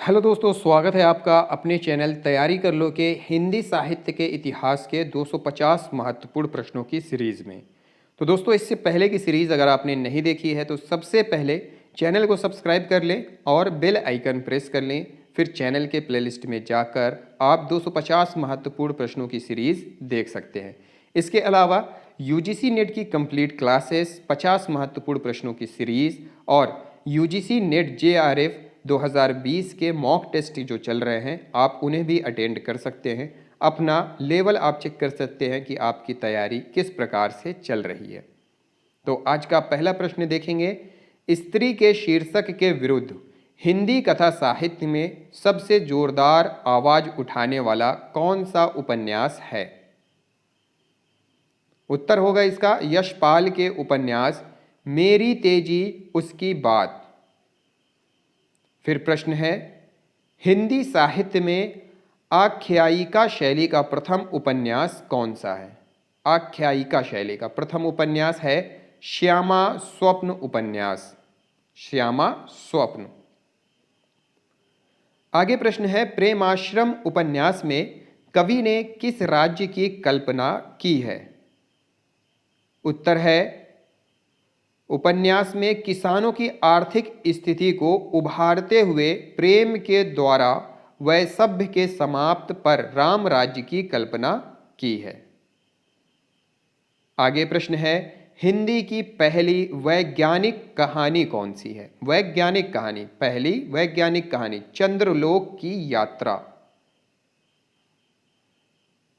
Hello दोस्तों, स्वागत है आपका अपने चैनल तैयारी कर लो के हिंदी साहित्य के इतिहास के 250 महत्वपूर्ण प्रश्नों की सीरीज़ में। तो दोस्तों, इससे पहले की सीरीज़ अगर आपने नहीं देखी है तो सबसे पहले चैनल को सब्सक्राइब कर लें और बेल आइकन प्रेस कर लें। फिर चैनल के प्लेलिस्ट में जाकर आप 250 महत्वपूर्ण प्रश्नों की सीरीज़ देख सकते हैं। इसके अलावा यूजीसी नेट की कंप्लीट क्लासेस, 50 महत्वपूर्ण प्रश्नों की सीरीज़ और यूजीसी नेट जेआरएफ 2020 के मॉक टेस्ट जो चल रहे हैं, आप उन्हें भी अटेंड कर सकते हैं। अपना लेवल आप चेक कर सकते हैं कि आपकी तैयारी किस प्रकार से चल रही है। तो आज का पहला प्रश्न देखेंगे, स्त्री के शीर्षक के विरुद्ध हिंदी कथा साहित्य में सबसे जोरदार आवाज उठाने वाला कौन सा उपन्यास है? उत्तर होगा इसका यशपाल के उपन्यास मेरी तेजी उसकी बात। फिर प्रश्न है, हिंदी साहित्य में आख्यायिका शैली का प्रथम उपन्यास कौन सा है? आख्यायिका शैली का प्रथम उपन्यास है श्यामा स्वप्न उपन्यास। श्यामा स्वप्न। आगे प्रश्न है, प्रेमाश्रम उपन्यास में कवि ने किस राज्य की कल्पना की है? उत्तर है, उपन्यास में किसानों की आर्थिक स्थिति को उभारते हुए प्रेम के द्वारा वैसभ्य के समाप्त पर राम राज्य की कल्पना की है। आगे प्रश्न है, हिंदी की पहली वैज्ञानिक कहानी कौन सी है? वैज्ञानिक कहानी, पहली वैज्ञानिक कहानी चंद्रलोक की यात्रा।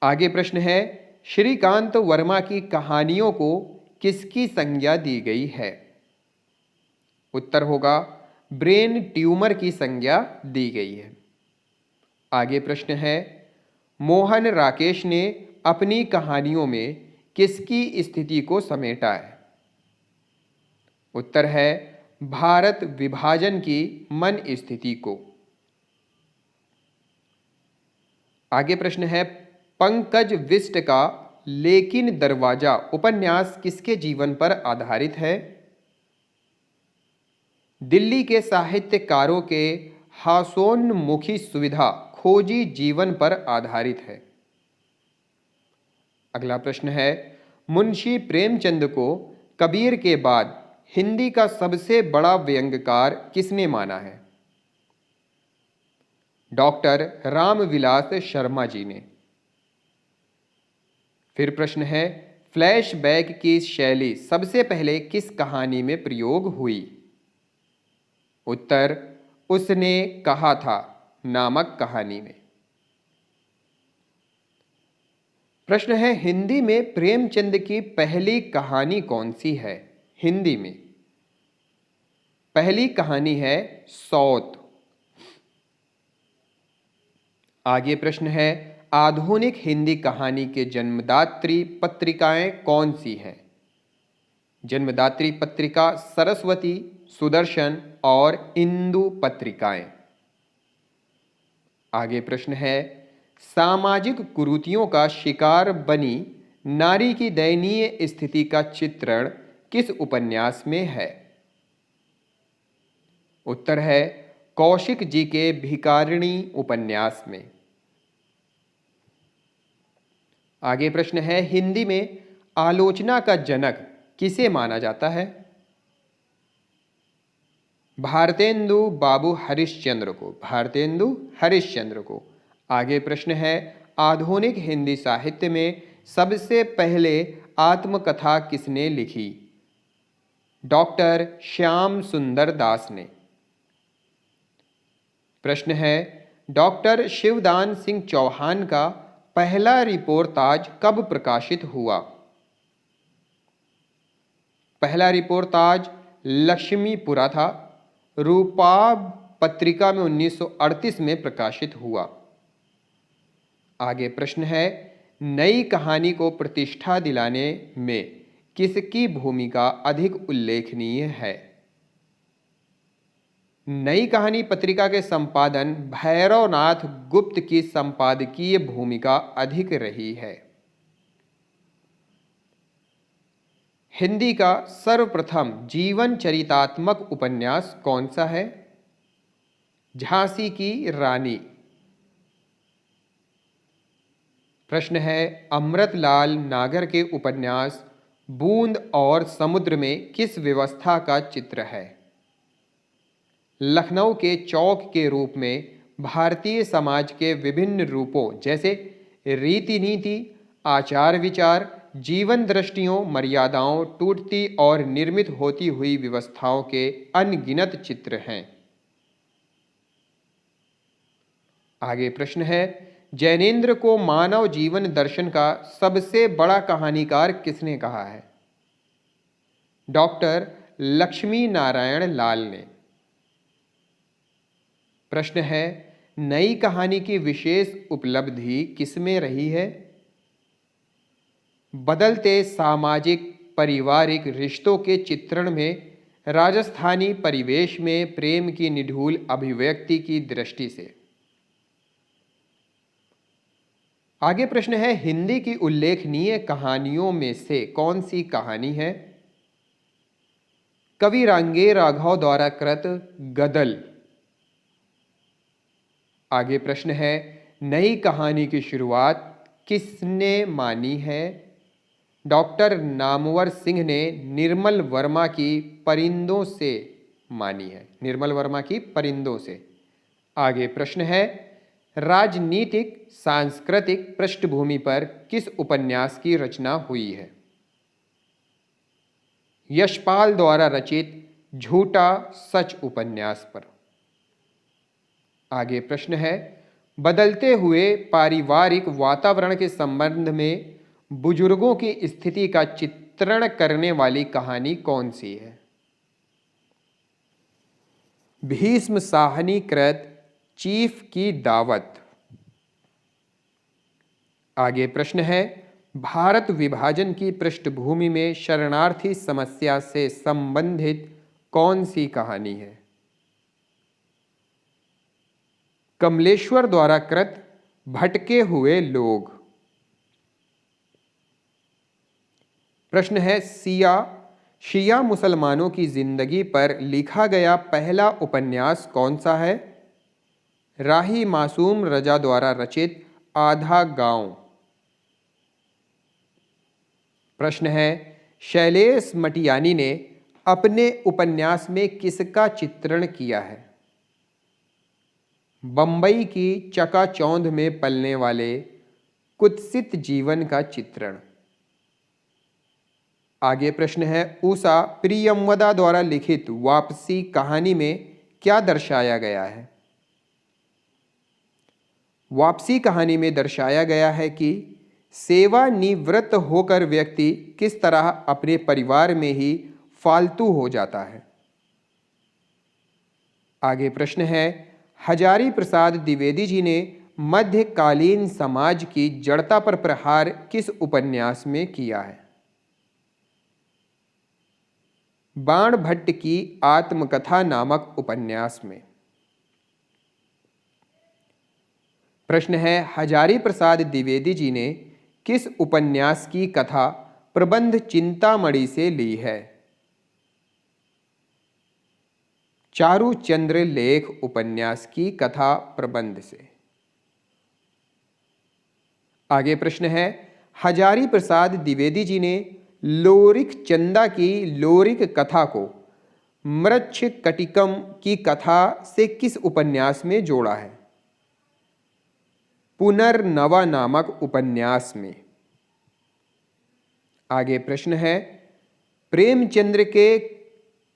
आगे प्रश्न है, श्रीकांत वर्मा की कहानियों को किसकी संज्ञा दी गई है? उत्तर होगा ब्रेन ट्यूमर की संज्ञा दी गई है। आगे प्रश्न है, मोहन राकेश ने अपनी कहानियों में किसकी स्थिति को समेटा है? उत्तर है भारत विभाजन की मन स्थिति को। आगे प्रश्न है, पंकज विष्ट का लेकिन दरवाजा उपन्यास किसके जीवन पर आधारित है? दिल्ली के साहित्यकारों के हासोन्मुखी सुविधा खोजी जीवन पर आधारित है। अगला प्रश्न है, मुंशी प्रेमचंद को कबीर के बाद हिंदी का सबसे बड़ा व्यंग्यकार किसने माना है? डॉक्टर रामविलास शर्मा जी ने। फिर प्रश्न है, फ्लैशबैक की शैली सबसे पहले किस कहानी में प्रयोग हुई? उत्तर उसने कहा था नामक कहानी में। प्रश्न है, हिंदी में प्रेमचंद की पहली कहानी कौन सी है? हिंदी में पहली कहानी है सौत। आगे प्रश्न है, आधुनिक हिंदी कहानी के जन्मदात्री पत्रिकाएं कौन सी हैं? जन्मदात्री पत्रिका सरस्वती, सुदर्शन और इंदु पत्रिकाएं। आगे प्रश्न है, सामाजिक कुरीतियों का शिकार बनी नारी की दयनीय स्थिति का चित्रण किस उपन्यास में है? उत्तर है कौशिक जी के भिखारिणी उपन्यास में। आगे प्रश्न है, हिंदी में आलोचना का जनक किसे माना जाता है? भारतेंदु बाबू हरिश्चंद्र को। भारतेंदु हरिश्चंद्र को। आगे प्रश्न है, आधुनिक हिंदी साहित्य में सबसे पहले आत्मकथा किसने लिखी? डॉक्टर श्याम सुंदर दास ने। प्रश्न है, डॉक्टर शिवदान सिंह चौहान का पहला रिपोर्ताज कब प्रकाशित हुआ? पहला रिपोर्ताज लक्ष्मीपुरा था। रूपाब पत्रिका में 1938 में प्रकाशित हुआ। आगे प्रश्न है, नई कहानी को प्रतिष्ठा दिलाने में किसकी भूमिका अधिक उल्लेखनीय है? नई कहानी पत्रिका के संपादन भैरवनाथ गुप्त की संपादकीय भूमिका अधिक रही है। हिंदी का सर्वप्रथम जीवन चरितात्मक उपन्यास कौन सा है? झांसी की रानी। प्रश्न है, अमृतलाल नागर के उपन्यास बूंद और समुद्र में किस व्यवस्था का चित्र है? लखनऊ के चौक के रूप में भारतीय समाज के विभिन्न रूपों जैसे रीति नीति, आचार विचार, जीवन दृष्टियों, मर्यादाओं टूटती और निर्मित होती हुई व्यवस्थाओं के अनगिनत चित्र हैं। आगे प्रश्न है, जैनेन्द्र को मानव जीवन दर्शन का सबसे बड़ा कहानीकार किसने कहा है? डॉक्टर लक्ष्मी नारायण लाल ने। प्रश्न है, नई कहानी की विशेष उपलब्धि किसमें रही है? बदलते सामाजिक पारिवारिक रिश्तों के चित्रण में राजस्थानी परिवेश में प्रेम की निढूल अभिव्यक्ति की दृष्टि से। आगे प्रश्न है, हिंदी की उल्लेखनीय कहानियों में से कौन सी कहानी है? कवि रांगे राघव द्वारा कृत गदल। आगे प्रश्न है, नई कहानी की शुरुआत किसने मानी है? डॉक्टर नामवर सिंह ने निर्मल वर्मा की परिंदों से मानी है। निर्मल वर्मा की परिंदों से। आगे प्रश्न है, राजनीतिक सांस्कृतिक पृष्ठभूमि पर किस उपन्यास की रचना हुई है? यशपाल द्वारा रचित झूठा सच उपन्यास पर। आगे प्रश्न है, बदलते हुए पारिवारिक वातावरण के संबंध में बुजुर्गों की स्थिति का चित्रण करने वाली कहानी कौन सी है? भीष्म साहनी कृत चीफ की दावत। आगे प्रश्न है, भारत विभाजन की पृष्ठभूमि में शरणार्थी समस्या से संबंधित कौन सी कहानी है? कमलेश्वर द्वारा कृत भटके हुए लोग। प्रश्न है, शिया मुसलमानों की जिंदगी पर लिखा गया पहला उपन्यास कौन सा है? राही मासूम रजा द्वारा रचित आधा गांव। प्रश्न है, शैलेश मटियानी ने अपने उपन्यास में किसका चित्रण किया है? बंबई की चकाचौंध में पलने वाले कुत्सित जीवन का चित्रण। आगे प्रश्न है, उषा प्रियमवदा द्वारा लिखित वापसी कहानी में क्या दर्शाया गया है? वापसी कहानी में दर्शाया गया है कि सेवानिवृत्त होकर व्यक्ति किस तरह अपने परिवार में ही फालतू हो जाता है। आगे प्रश्न है, हजारी प्रसाद द्विवेदी जी ने मध्यकालीन समाज की जड़ता पर प्रहार किस उपन्यास में किया है? बाण भट्ट की आत्मकथा नामक उपन्यास में। प्रश्न है, हजारी प्रसाद द्विवेदी जी ने किस उपन्यास की कथा प्रबंध चिंतामणि से ली है? चारुचंद्र लेख उपन्यास की कथा प्रबंध से। आगे प्रश्न है, हजारी प्रसाद द्विवेदी जी ने लोरिक चंदा की लोरिक कथा को मृच्छकटिकम की कथा से किस उपन्यास में जोड़ा है? पुनर्नवा नामक उपन्यास में। आगे प्रश्न है, प्रेमचंद्र के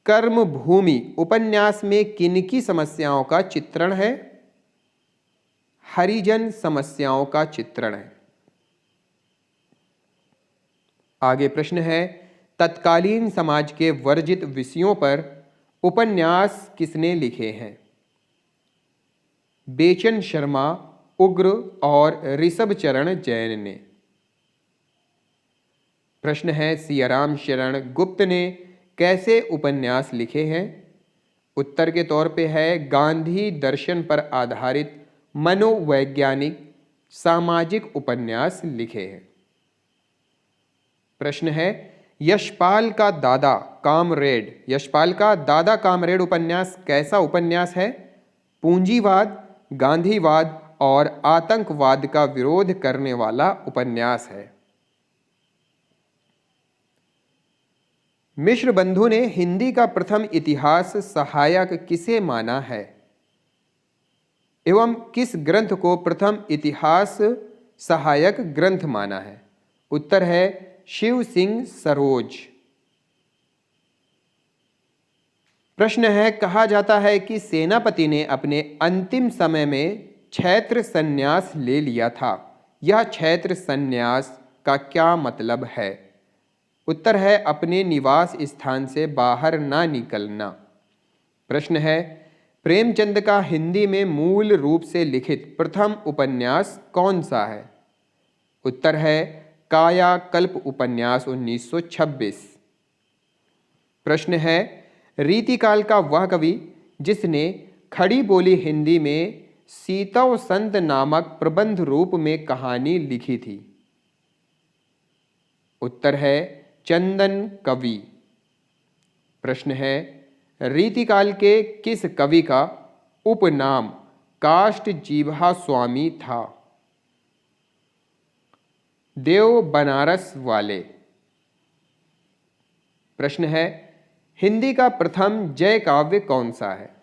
कर्मभूमि उपन्यास में किनकी समस्याओं का चित्रण है? हरिजन समस्याओं का चित्रण है। आगे प्रश्न है, तत्कालीन समाज के वर्जित विषयों पर उपन्यास किसने लिखे हैं? बेचन शर्मा, उग्र और ऋषभ चरण जैन ने। प्रश्न है, सियाराम शरण गुप्त ने कैसे उपन्यास लिखे हैं? उत्तर के तौर पे है, गांधी दर्शन पर आधारित मनोवैज्ञानिक सामाजिक उपन्यास लिखे हैं। प्रश्न है, यशपाल का दादा कामरेड उपन्यास कैसा उपन्यास है? पूंजीवाद, गांधीवाद और आतंकवाद का विरोध करने वाला उपन्यास है। मिश्र बंधु ने हिंदी का प्रथम इतिहास सहायक किसे माना है एवं किस ग्रंथ को प्रथम इतिहास सहायक ग्रंथ माना है? उत्तर है शिव सिंह सरोज। प्रश्न है, कहा जाता है कि सेनापति ने अपने अंतिम समय में क्षैत्र संन्यास ले लिया था। यह क्षैत्र संन्यास का क्या मतलब है? उत्तर है अपने निवास स्थान से बाहर ना निकलना। प्रश्न है, प्रेमचंद का हिंदी में मूल रूप से लिखित प्रथम उपन्यास कौन सा है? उत्तर है कायाकल्प उपन्यास 1926। प्रश्न है, रीतिकाल का वह कवि जिसने खड़ी बोली हिंदी में सीतव संत नामक प्रबंध रूप में कहानी लिखी थी? उत्तर है चंदन कवि। प्रश्न है, रीतिकाल के किस कवि का उपनाम काष्ठजीभा स्वामी था? देव बनारस वाले। प्रश्न है, हिंदी का प्रथम जय काव्य कौन सा है?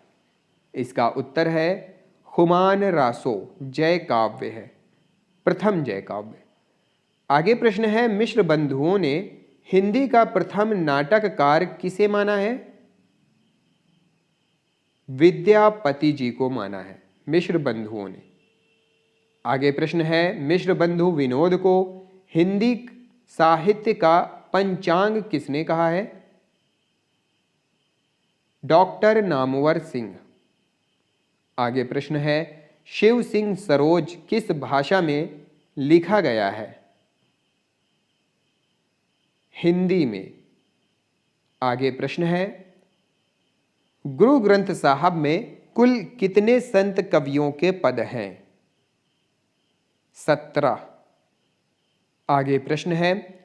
इसका उत्तर है हुमायूं रासो जय काव्य है, प्रथम जय काव्य। आगे प्रश्न है, मिश्र बंधुओं ने हिंदी का प्रथम नाटककार किसे माना है? विद्यापति जी को माना है मिश्र बंधुओं ने। आगे प्रश्न है, मिश्र बंधु विनोद को हिंदी साहित्य का पंचांग किसने कहा है? डॉक्टर नामवर सिंह। आगे प्रश्न है, शिव सिंह सरोज किस भाषा में लिखा गया है? हिंदी में। आगे प्रश्न है, गुरु ग्रंथ साहब में कुल कितने संत कवियों के पद हैं? 17। आगे प्रश्न है,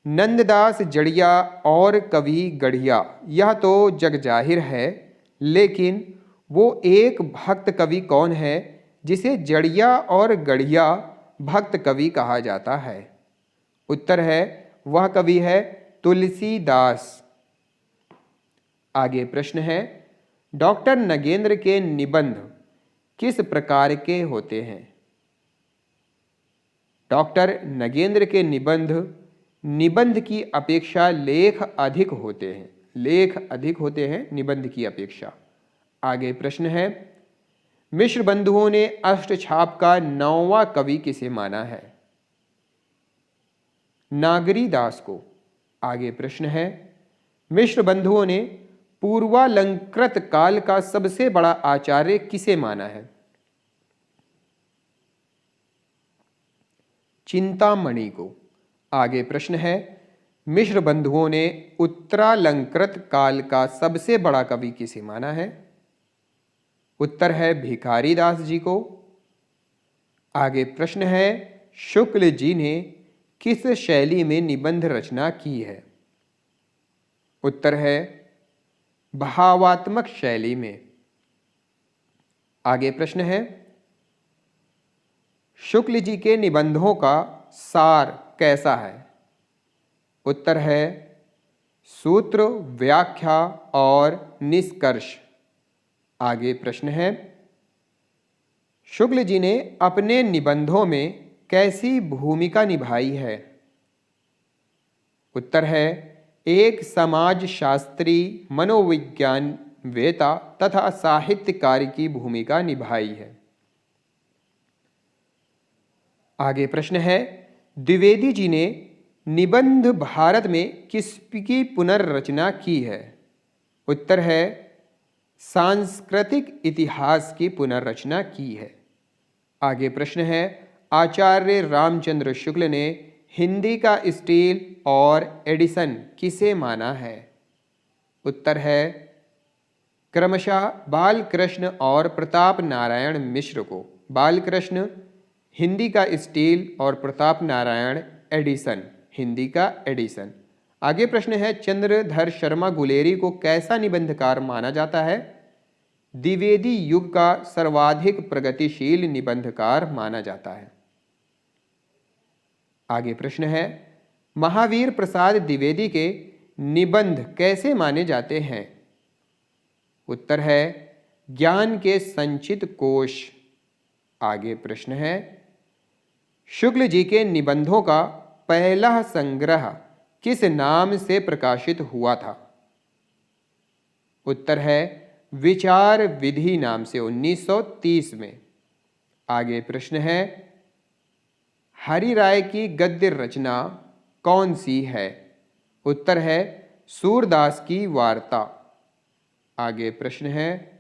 नंददास जड़िया और कवि गढ़िया यह तो जग जाहिर है, लेकिन वो एक भक्त कवि कौन है जिसे जड़िया और गढ़िया भक्त कवि कहा जाता है? उत्तर है वह कवि है तुलसीदास। आगे प्रश्न है, डॉक्टर नगेंद्र के निबंध किस प्रकार के होते हैं? डॉक्टर नगेंद्र के निबंध की अपेक्षा लेख अधिक होते हैं। लेख अधिक होते हैं निबंध की अपेक्षा। आगे प्रश्न है, मिश्र बंधुओं ने अष्टछाप का 9वां कवि किसे माना है? नागरी दास को। आगे प्रश्न है, मिश्र बंधुओं ने पूर्वालंकृत काल का सबसे बड़ा आचार्य किसे माना है? चिंतामणि को। आगे प्रश्न है, मिश्र बंधुओं ने उत्तरालंकृत काल का सबसे बड़ा कवि किसे माना है? उत्तर है भिखारी दास जी को। आगे प्रश्न है, शुक्ल जी ने किस शैली में निबंध रचना की है? उत्तर है भावात्मक शैली में। आगे प्रश्न है, शुक्ल जी के निबंधों का सार कैसा है? उत्तर है सूत्र, व्याख्या और निष्कर्ष। आगे प्रश्न है, शुक्ल जी ने अपने निबंधों में कैसी भूमिका निभाई है? उत्तर है एक समाजशास्त्री, मनोविज्ञानवेता तथा साहित्यकार की भूमिका निभाई है। आगे प्रश्न है, द्विवेदी जी ने निबंध भारत में किसकी पुनर्रचना की है? उत्तर है सांस्कृतिक इतिहास की पुनर्रचना की है। आगे प्रश्न है, आचार्य रामचंद्र शुक्ल ने हिंदी का स्टील और एडिसन किसे माना है? उत्तर है क्रमशः बालकृष्ण और प्रताप नारायण मिश्र को। बालकृष्ण हिंदी का स्टील और प्रताप नारायण एडिसन, हिंदी का एडिसन। आगे प्रश्न है, चंद्रधर शर्मा गुलेरी को कैसा निबंधकार माना जाता है? द्विवेदी युग का सर्वाधिक प्रगतिशील निबंधकार माना जाता है? आगे प्रश्न है, महावीर प्रसाद द्विवेदी के निबंध कैसे माने जाते हैं? उत्तर है ज्ञान के संचित कोश। आगे प्रश्न है, शुक्ल जी के निबंधों का पहला संग्रह किस नाम से प्रकाशित हुआ था? उत्तर है विचार विधि नाम से 1930 में। आगे प्रश्न है, हरि राय की गद्य रचना कौन सी है? उत्तर है सूरदास की वार्ता। आगे प्रश्न है,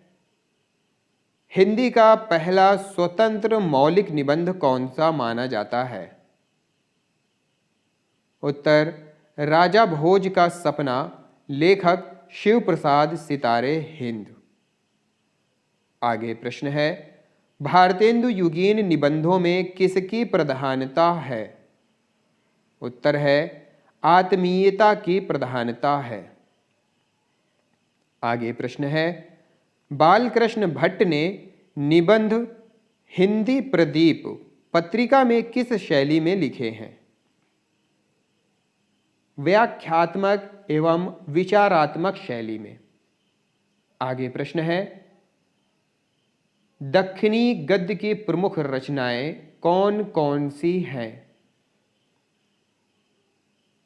हिंदी का पहला स्वतंत्र मौलिक निबंध कौन सा माना जाता है? उत्तर राजा भोज का सपना, लेखक शिव प्रसाद सितारे हिंद। आगे प्रश्न है, भारतेंदु युगीन निबंधों में किसकी प्रधानता है? उत्तर है आत्मीयता की प्रधानता है। आगे प्रश्न है, बालकृष्ण भट्ट ने निबंध हिंदी प्रदीप पत्रिका में किस शैली में लिखे हैं? व्याख्यात्मक एवं विचारात्मक शैली में। आगे प्रश्न है, दक्षिणी गद्य की प्रमुख रचनाएं कौन कौन सी हैं?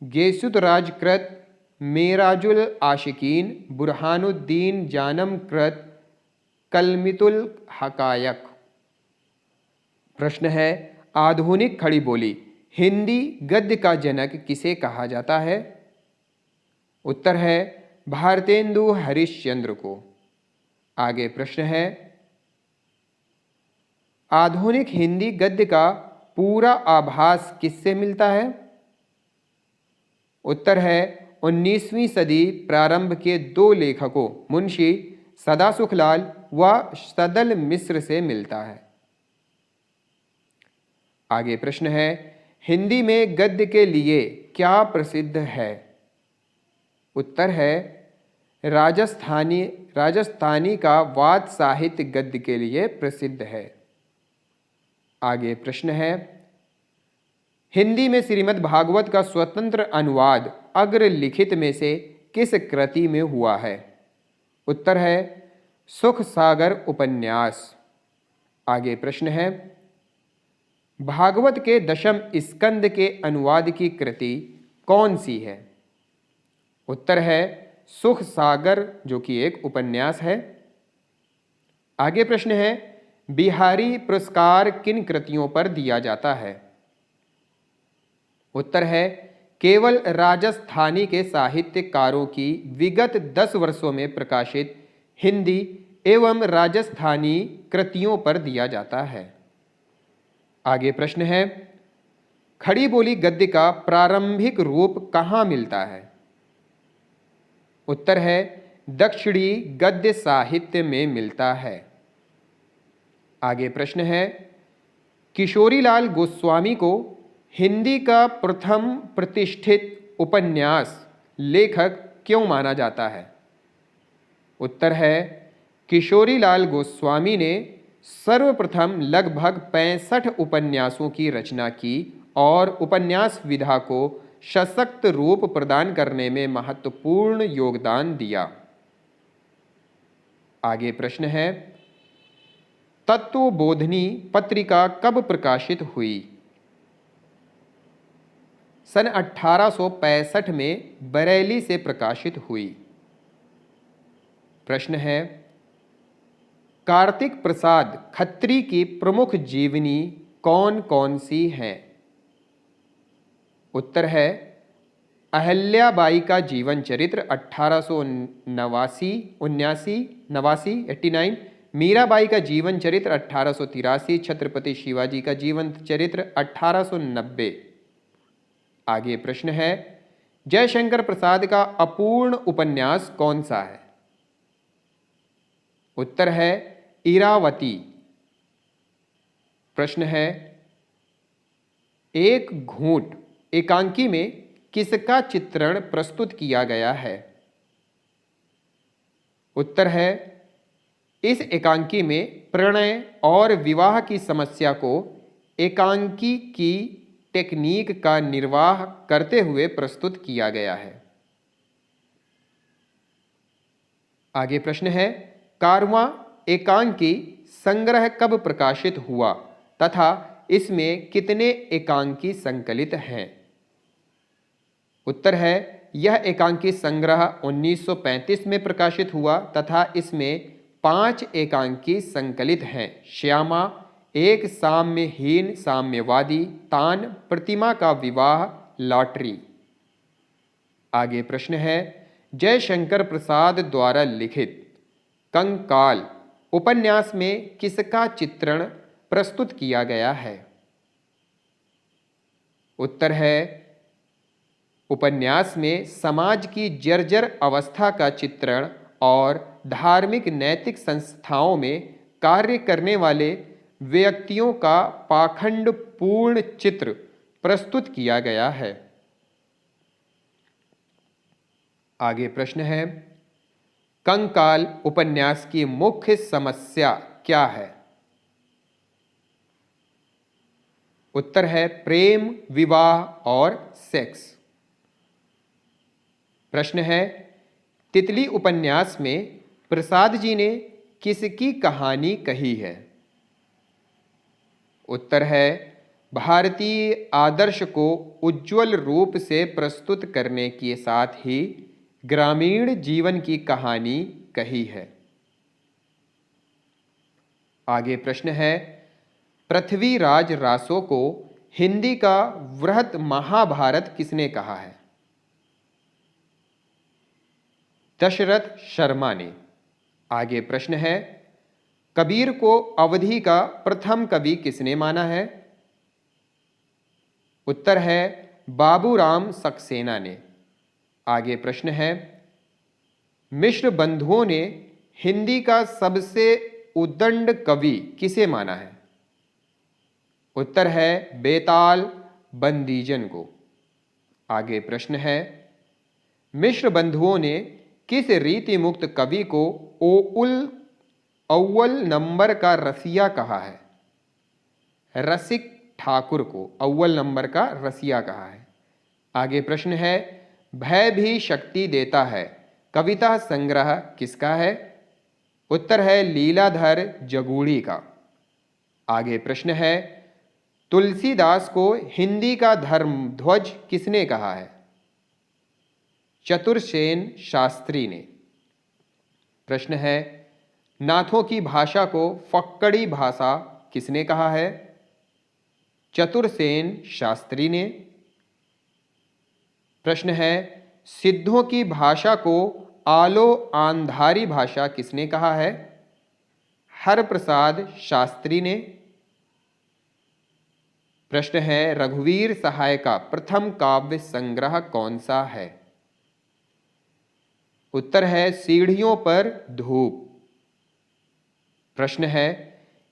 गेसुतराज कृत मेराजुल आशिकीन, बुरहानुद्दीन जानम कृत कलमितुल हकायक। प्रश्न है, आधुनिक खड़ी बोली हिंदी गद्य का जनक किसे कहा जाता है? उत्तर है भारतेंदु हरिश्चंद्र को। आगे प्रश्न है, आधुनिक हिंदी गद्य का पूरा आभास किससे मिलता है? उत्तर है 19वीं सदी प्रारंभ के दो लेखकों मुंशी सदासुखलाल व सदल मिश्र से मिलता है। आगे प्रश्न है, हिंदी में गद्य के लिए क्या प्रसिद्ध है? उत्तर है राजस्थानी का वाद साहित्य गद्य के लिए प्रसिद्ध है। आगे प्रश्न है, हिंदी में श्रीमद् भागवत का स्वतंत्र अनुवाद अग्र लिखित में से किस कृति में हुआ है? उत्तर है सुख सागर उपन्यास। आगे प्रश्न है, भागवत के दशम स्कंद के अनुवाद की कृति कौन सी है? उत्तर है सुख सागर, जो कि एक उपन्यास है। आगे प्रश्न है, बिहारी पुरस्कार किन कृतियों पर दिया जाता है? उत्तर है केवल राजस्थानी के साहित्यकारों की विगत 10 वर्षों में प्रकाशित हिंदी एवं राजस्थानी कृतियों पर दिया जाता है। आगे प्रश्न है, खड़ी बोली गद्य का प्रारंभिक रूप कहाँ मिलता है? उत्तर है दक्षिणी गद्य साहित्य में मिलता है। आगे प्रश्न है, किशोरीलाल गोस्वामी को हिंदी का प्रथम प्रतिष्ठित उपन्यास लेखक क्यों माना जाता है? उत्तर है किशोरीलाल गोस्वामी ने सर्वप्रथम लगभग 65 उपन्यासों की रचना की और उपन्यास विधा को सशक्त रूप प्रदान करने में महत्वपूर्ण योगदान दिया। आगे प्रश्न है, तत्वबोधिनी पत्रिका कब प्रकाशित हुई? सन 1865 में बरेली से प्रकाशित हुई। प्रश्न है, कार्तिक प्रसाद खत्री की प्रमुख जीवनी कौन कौन सी हैं? उत्तर है अहल्याबाई का जीवन चरित्र 1889, मीराबाई का जीवन चरित्र 1883, छत्रपति शिवाजी का जीवन चरित्र 1890। आगे प्रश्न है, जयशंकर प्रसाद का अपूर्ण उपन्यास कौन सा है? उत्तर है इरावती। प्रश्न है, एक घूंट एकांकी में किसका चित्रण प्रस्तुत किया गया है? उत्तर है इस एकांकी में प्रणय और विवाह की समस्या को एकांकी की टेक्निक का निर्वाह करते हुए प्रस्तुत किया गया है। आगे प्रश्न है, 11वां एकांकी संग्रह कब प्रकाशित हुआ तथा इसमें कितने एकांकी संकलित हैं? उत्तर है, यह एकांकी संग्रह 1935 में प्रकाशित हुआ तथा इसमें 5 एकांकी संकलित हैं। श्यामा, एक साम्यहीन साम्यवादी, तान, प्रतिमा का विवाह, लॉटरी। आगे प्रश्न है, जयशंकर प्रसाद द्वारा लिखित कंकाल उपन्यास में किसका चित्रण प्रस्तुत किया गया है? उत्तर है, उपन्यास में समाज की जर्जर अवस्था का चित्रण और धार्मिक नैतिक संस्थाओं में कार्य करने वाले व्यक्तियों का पाखंडपूर्ण चित्र प्रस्तुत किया गया है। आगे प्रश्न है, कंकाल उपन्यास की मुख्य समस्या क्या है? उत्तर है, प्रेम, विवाह और सेक्स। प्रश्न है, तितली उपन्यास में प्रसाद जी ने किसकी कहानी कही है? उत्तर है, भारतीय आदर्श को उज्ज्वल रूप से प्रस्तुत करने के साथ ही ग्रामीण जीवन की कहानी कही है। आगे प्रश्न है, पृथ्वीराज रासो को हिंदी का वृहत महाभारत किसने कहा है? दशरथ शर्मा ने। आगे प्रश्न है, कबीर को अवधी का प्रथम कवि किसने माना है? उत्तर है, बाबूराम सक्सेना ने। आगे प्रश्न है, मिश्र बंधुओं ने हिंदी का सबसे उद्दंड कवि किसे माना है? उत्तर है, बेताल बंदीजन को। आगे प्रश्न है, मिश्र बंधुओं ने किस रीति मुक्त कवि को अव्वल नंबर का रसिया कहा है? रसिक ठाकुर को अव्वल नंबर का रसिया कहा है। आगे प्रश्न है, भय भी शक्ति देता है कविता संग्रह किसका है? उत्तर है, लीलाधर जगूड़ी का। आगे प्रश्न है, तुलसीदास को हिंदी का धर्मध्वज किसने कहा है? चतुरसेन शास्त्री ने। प्रश्न है, नाथों की भाषा को फक्कड़ी भाषा किसने कहा है? चतुरसेन शास्त्री ने। प्रश्न है, सिद्धों की भाषा को आलो आंधारी भाषा किसने कहा है? हरप्रसाद शास्त्री ने। प्रश्न है, रघुवीर सहाय का प्रथम काव्य संग्रह कौन सा है? उत्तर है, सीढ़ियों पर धूप। प्रश्न है,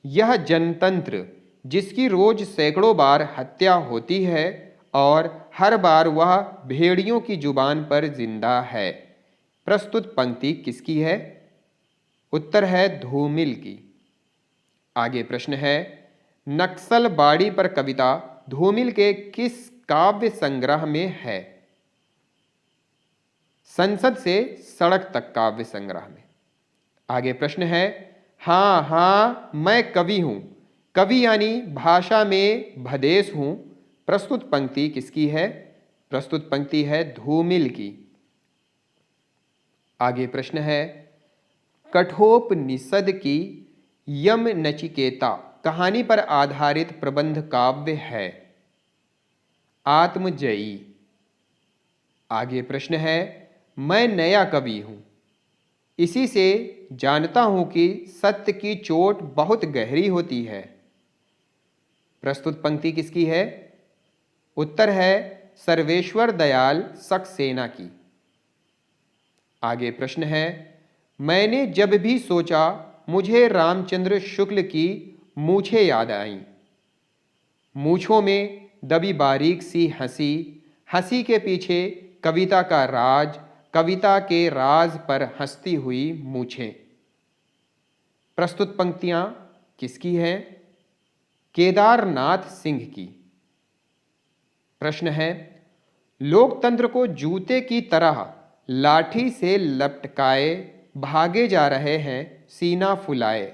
यह जनतंत्र जिसकी रोज सैकड़ों बार हत्या होती है और हर बार वह भेड़ियों की जुबान पर जिंदा है, प्रस्तुत पंक्ति किसकी है? उत्तर है, धूमिल की। आगे प्रश्न है, नक्सल बाड़ी पर कविता धूमिल के किस काव्य संग्रह में है? संसद से सड़क तक काव्य संग्रह में। आगे प्रश्न है, हाँ हाँ मैं कवि हूं, कवि यानी भाषा में भदेश हूं, प्रस्तुत पंक्ति किसकी है? प्रस्तुत पंक्ति है धूमिल की। आगे प्रश्न है, कठोपनिषद की यम नचिकेता कहानी पर आधारित प्रबंध काव्य है? आत्मजयी। आगे प्रश्न है, मैं नया कवि हूं, इसी से जानता हूं कि सत्य की चोट बहुत गहरी होती है, प्रस्तुत पंक्ति किसकी है? उत्तर है, सर्वेश्वर दयाल सक्सेना की। आगे प्रश्न है, मैंने जब भी सोचा मुझे रामचंद्र शुक्ल की मूछें याद आईं, मूछों में दबी बारीक सी हंसी, हंसी के पीछे कविता का राज, कविता के राज पर हंसती हुई मूछें। प्रस्तुत पंक्तियां किसकी हैं? केदारनाथ सिंह की। प्रश्न है, लोकतंत्र को जूते की तरह लाठी से लटकाए भागे जा रहे हैं सीना फुलाए।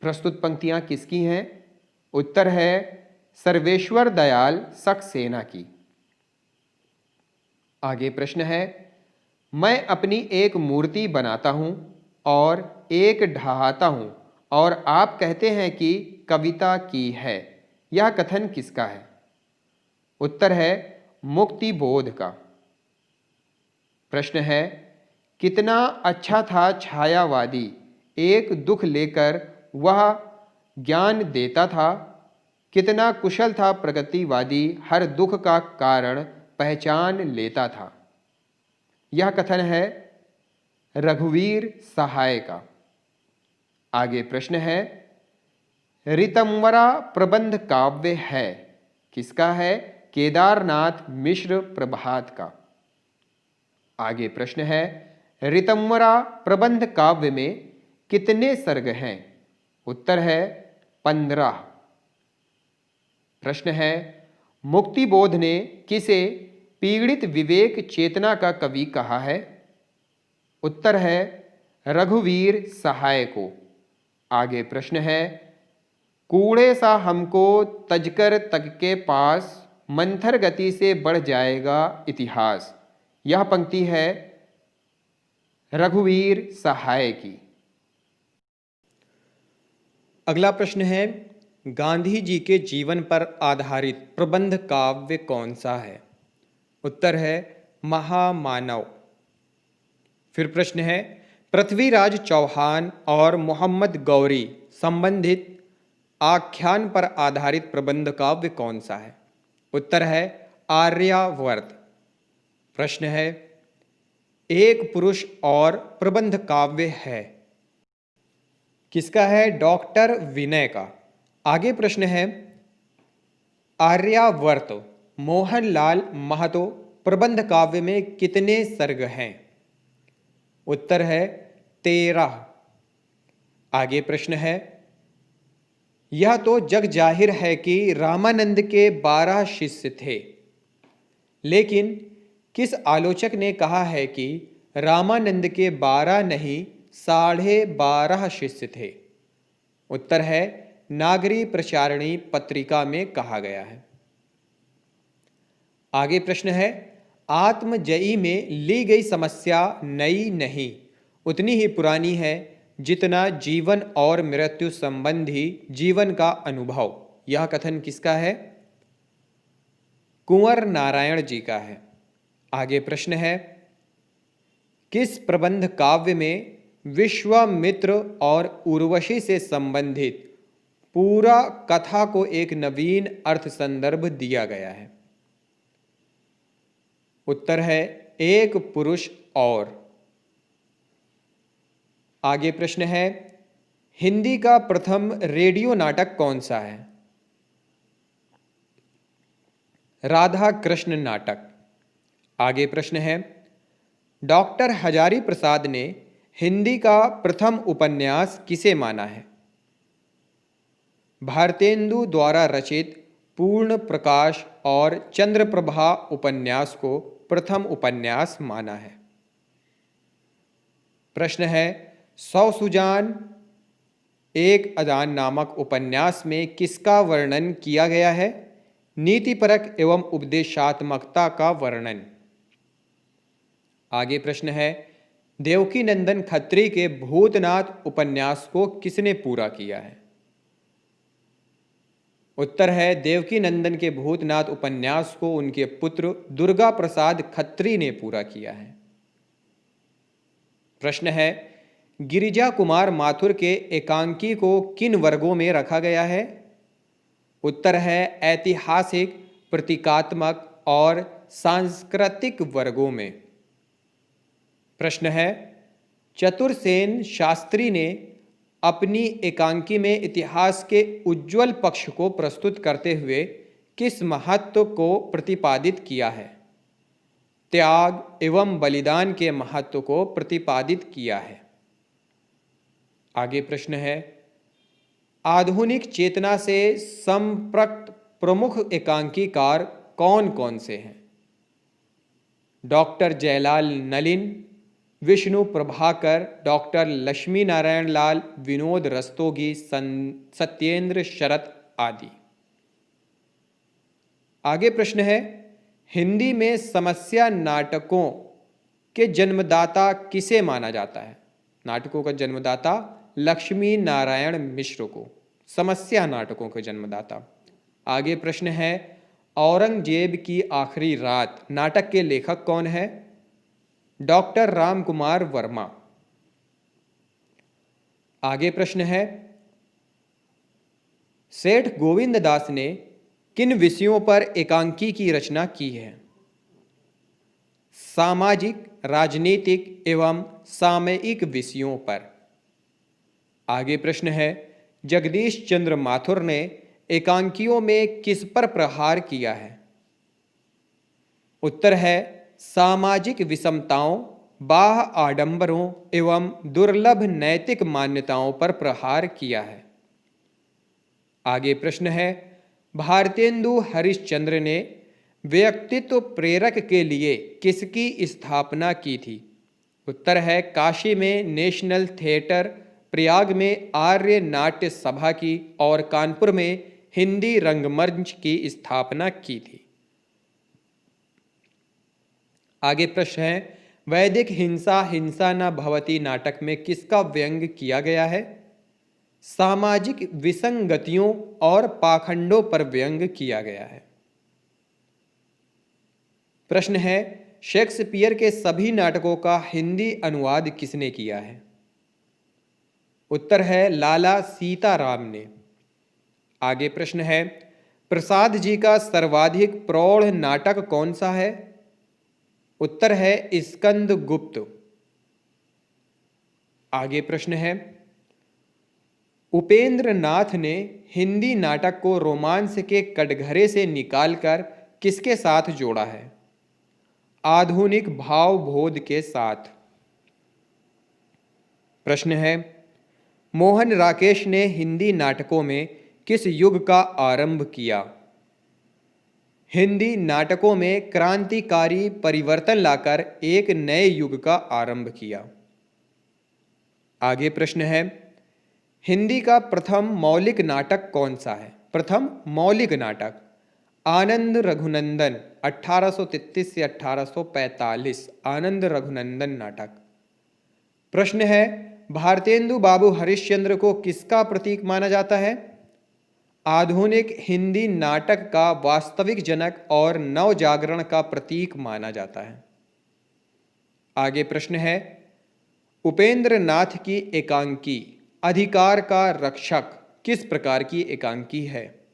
प्रस्तुत पंक्तियां किसकी हैं? उत्तर है सर्वेश्वर दयाल सक्सेना की। आगे प्रश्न है, मैं अपनी एक मूर्ति बनाता हूं और एक ढहाता हूं और आप कहते हैं कि कविता की है। यह कथन किसका है? उत्तर है मुक्ति बोध का। प्रश्न है, कितना अच्छा था छायावादी, एक दुख लेकर वह ज्ञान देता था। कितना कुशल था प्रगतिवादी, हर दुख का कारण पहचान लेता था। यह कथन है रघुवीर सहाय का। आगे प्रश्न है, ऋतंवरा प्रबंध काव्य है, किसका है? केदारनाथ मिश्र प्रभात का। आगे प्रश्न है, ऋतंवरा प्रबंध काव्य में कितने सर्ग हैं? उत्तर है 15। प्रश्न है, मुक्तिबोध ने किसे पीड़ित विवेक चेतना का कवि कहा है? उत्तर है रघुवीर सहाय को। आगे प्रश्न है, कूड़े सा हमको तजकर तक के पास, मंथर गति से बढ़ जाएगा इतिहास। यह पंक्ति है रघुवीर सहाय की। अगला प्रश्न है, गांधी जी के जीवन पर आधारित प्रबंध काव्य कौन सा है? उत्तर है महामानव। फिर प्रश्न है, पृथ्वीराज चौहान और मोहम्मद गौरी संबंधित आख्यान पर आधारित प्रबंध काव्य कौन सा है? उत्तर है आर्यावर्त। प्रश्न है, एक पुरुष और प्रबंध काव्य है, किसका है? डॉक्टर विनय का। आगे प्रश्न है, आर्यावर्त मोहनलाल महतो प्रबंध काव्य में कितने सर्ग हैं? उत्तर है 13। आगे प्रश्न है, यह तो जग जाहिर है कि रामानंद के 12 शिष्य थे, लेकिन किस आलोचक ने कहा है कि रामानंद के 12 नहीं 12.5 शिष्य थे? उत्तर है नागरी प्रचारणी पत्रिका में कहा गया है। आगे प्रश्न है, आत्मजयी में ली गई समस्या नई नहीं, उतनी ही पुरानी है जितना जीवन और मृत्यु संबंधी जीवन का अनुभव। यह कथन किसका है? कुंवर नारायण जी का है। आगे प्रश्न है, किस प्रबंध काव्य में विश्वामित्र और उर्वशी से संबंधित पूरा कथा को एक नवीन अर्थ संदर्भ दिया गया है? उत्तर है एक पुरुष और। आगे प्रश्न है, हिंदी का प्रथम रेडियो नाटक कौन सा है? राधा कृष्ण नाटक। आगे प्रश्न है, डॉक्टर हजारी प्रसाद ने हिंदी का प्रथम उपन्यास किसे माना है? भारतेंदु द्वारा रचित पूर्ण प्रकाश और चंद्रप्रभा उपन्यास को प्रथम उपन्यास माना है। प्रश्न है, सौ सुजान एक अजान नामक उपन्यास में किसका वर्णन किया गया है? नीतिपरक एवं उपदेशात्मकता का वर्णन। आगे प्रश्न है, देवकी नंदन खत्री के भूतनाथ उपन्यास को किसने पूरा किया है? उत्तर है देवकी नंदन के भूतनाथ उपन्यास को उनके पुत्र दुर्गा प्रसाद खत्री ने पूरा किया है। प्रश्न है, गिरिजा कुमार माथुर के एकांकी को किन वर्गों में रखा गया है? उत्तर है ऐतिहासिक, प्रतीकात्मक और सांस्कृतिक वर्गों में। प्रश्न है, चतुरसेन शास्त्री ने अपनी एकांकी में इतिहास के उज्ज्वल पक्ष को प्रस्तुत करते हुए किस महत्व को प्रतिपादित किया है? त्याग एवं बलिदान के महत्व को प्रतिपादित किया है। आगे प्रश्न है, आधुनिक चेतना से संपर्क प्रमुख एकांकीकार कौन कौन से हैं? डॉक्टर जयलाल नलिन, विष्णु प्रभाकर, डॉक्टर लक्ष्मी नारायण लाल, विनोद रस्तोगी, सत्येंद्र शरत आदि। आगे प्रश्न है, हिंदी में समस्या नाटकों के जन्मदाता किसे माना जाता है? नाटकों का जन्मदाता लक्ष्मी नारायण मिश्र को, समस्या नाटकों के जन्मदाता। आगे प्रश्न है, औरंगजेब की आखिरी रात नाटक के लेखक कौन है? डॉक्टर राम कुमार वर्मा। आगे प्रश्न है, सेठ गोविंद दास ने किन विषयों पर एकांकी की रचना की है? सामाजिक, राजनीतिक एवं सामयिक विषयों पर। आगे प्रश्न है, जगदीश चंद्र माथुर ने एकांकियों में किस पर प्रहार किया है? उत्तर है, सामाजिक विषमताओं, बाह्य आडंबरों एवं दुर्लभ नैतिक मान्यताओं पर प्रहार किया है। आगे प्रश्न है, भारतेंदु हरिश्चंद्र ने व्यक्तित्व प्रेरक के लिए किसकी स्थापना की थी? उत्तर है, काशी में नेशनल थिएटर, प्रयाग में आर्य नाट्य सभा की और कानपुर में हिंदी रंगमंच की स्थापना की थी। आगे प्रश्न है, वैदिक हिंसा हिंसा न भवति नाटक में किसका व्यंग्य किया गया है? सामाजिक विसंगतियों और पाखंडों पर व्यंग्य किया गया है। प्रश्न है, शेक्सपियर के सभी नाटकों का हिंदी अनुवाद किसने किया है? उत्तर है, लाला सीताराम ने। आगे प्रश्न है, प्रसाद जी का सर्वाधिक प्रौढ़ नाटक कौन सा है? उत्तर है, स्कंद गुप्त। आगे प्रश्न है, उपेंद्र नाथ ने हिंदी नाटक को रोमांस के कटघरे से निकालकर किसके साथ जोड़ा है? आधुनिक भावबोध के साथ। प्रश्न है, मोहन राकेश ने हिंदी नाटकों में किस युग का आरंभ किया? हिंदी नाटकों में क्रांतिकारी परिवर्तन लाकर एक नए युग का आरंभ किया। आगे प्रश्न है, हिंदी का प्रथम मौलिक नाटक कौन सा है? प्रथम मौलिक नाटक आनंद रघुनंदन, 1833 से 1845, आनंद रघुनंदन नाटक। प्रश्न है, भारतेंदु बाबू हरिश्चंद्र को किसका प्रतीक माना जाता है? आधुनिक हिंदी नाटक का वास्तविक जनक और नवजागरण का प्रतीक माना जाता है। आगे प्रश्न है, उपेंद्र नाथ की एकांकी अधिकार का रक्षक किस प्रकार की एकांकी है?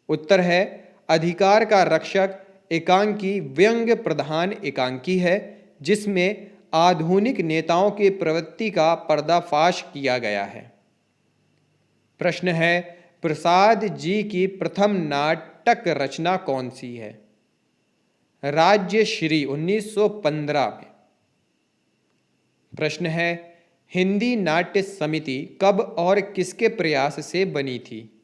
उत्तर है, अधिकार का रक्षक एकांकी व्यंग्य प्रधान एकांकी है, जिसमें आधुनिक नेताओं की प्रवृत्ति का पर्दाफाश किया गया है। प्रश्न है, प्रसाद जी की प्रथम नाटक रचना कौन सी है? राज्यश्री, 1915 में। प्रश्न है, हिंदी नाट्य समिति कब और किसके प्रयास से बनी थी?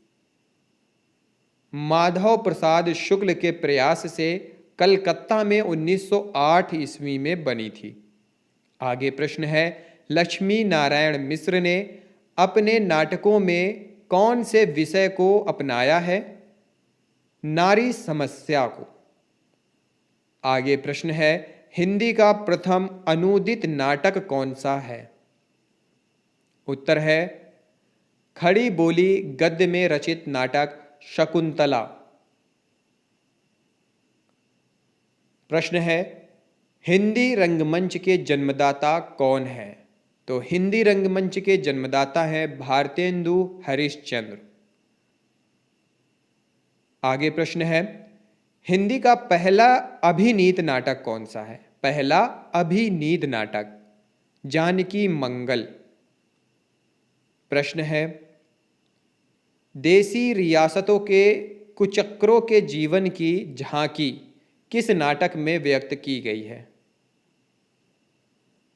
माधव प्रसाद शुक्ल के प्रयास से कलकत्ता में 1908 ईस्वी में बनी थी। आगे प्रश्न है, लक्ष्मी नारायण मिश्र ने अपने नाटकों में कौन से विषय को अपनाया है? नारी समस्या को। आगे प्रश्न है, हिंदी का प्रथम अनूदित नाटक कौन सा है? उत्तर है, खड़ी बोली गद्य में रचित नाटक शकुंतला। प्रश्न है, हिंदी रंगमंच के जन्मदाता कौन है? तो हिंदी रंगमंच के जन्मदाता हैं भारतेंदु हरिश्चंद्र। आगे प्रश्न है, हिंदी का पहला अभिनीत नाटक कौन सा है? पहला अभिनीत नाटक जानकी मंगल। प्रश्न है, देसी रियासतों के कुचक्रों के जीवन की झांकी किस नाटक में व्यक्त की गई है?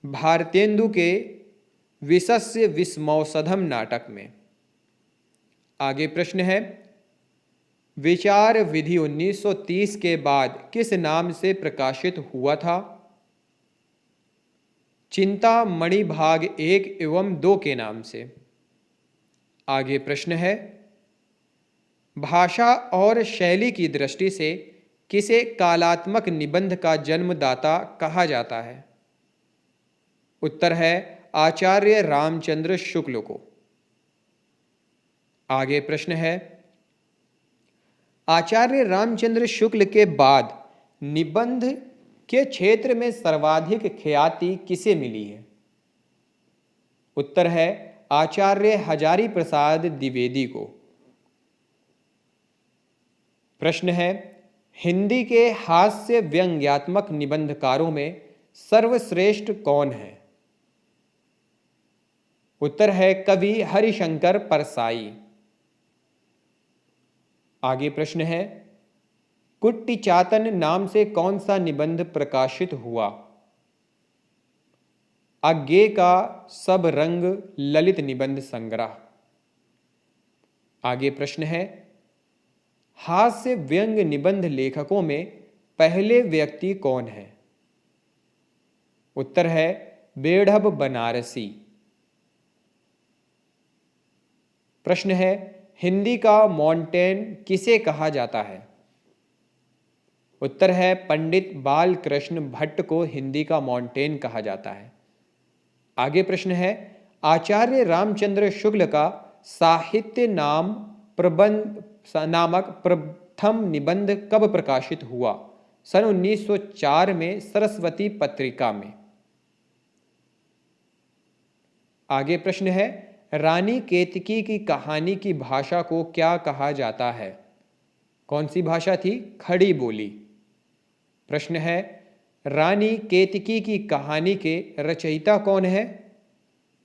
भारतेंदु के विशस्य विस्मौषधम नाटक में। आगे प्रश्न है, विचार विधि 1930 के बाद किस नाम से प्रकाशित हुआ था? चिंतामणि भाग 1 एवं 2 के नाम से। आगे प्रश्न है, भाषा और शैली की दृष्टि से किसे कालात्मक निबंध का जन्मदाता कहा जाता है? उत्तर है आचार्य रामचंद्र शुक्ल को। आगे प्रश्न है, आचार्य रामचंद्र शुक्ल के बाद निबंध के क्षेत्र में सर्वाधिक ख्याति किसे मिली है? उत्तर है आचार्य हजारी प्रसाद द्विवेदी को। प्रश्न है, हिंदी के हास्य व्यंग्यात्मक निबंधकारों में सर्वश्रेष्ठ कौन है? उत्तर है कवि हरिशंकर परसाई। आगे प्रश्न है, कुट्टी चातन नाम से कौन सा निबंध प्रकाशित हुआ? अज्ञे का सब रंग ललित निबंध संग्रह। आगे प्रश्न है, हास्य व्यंग निबंध लेखकों में पहले व्यक्ति कौन है? उत्तर है बेढ़ब बनारसी। प्रश्न है, हिंदी का मॉन्टेन किसे कहा जाता है? उत्तर है पंडित बालकृष्ण भट्ट को हिंदी का मॉन्टेन कहा जाता है। आगे प्रश्न है, आचार्य रामचंद्र शुक्ल का साहित्य नामक प्रथम निबंध कब प्रकाशित हुआ? सन 1904 में सरस्वती पत्रिका में। आगे प्रश्न है, रानी केतकी की कहानी की भाषा को क्या कहा जाता है? कौन सी भाषा थी? खड़ी बोली। प्रश्न है, रानी केतकी की कहानी के रचयिता कौन है?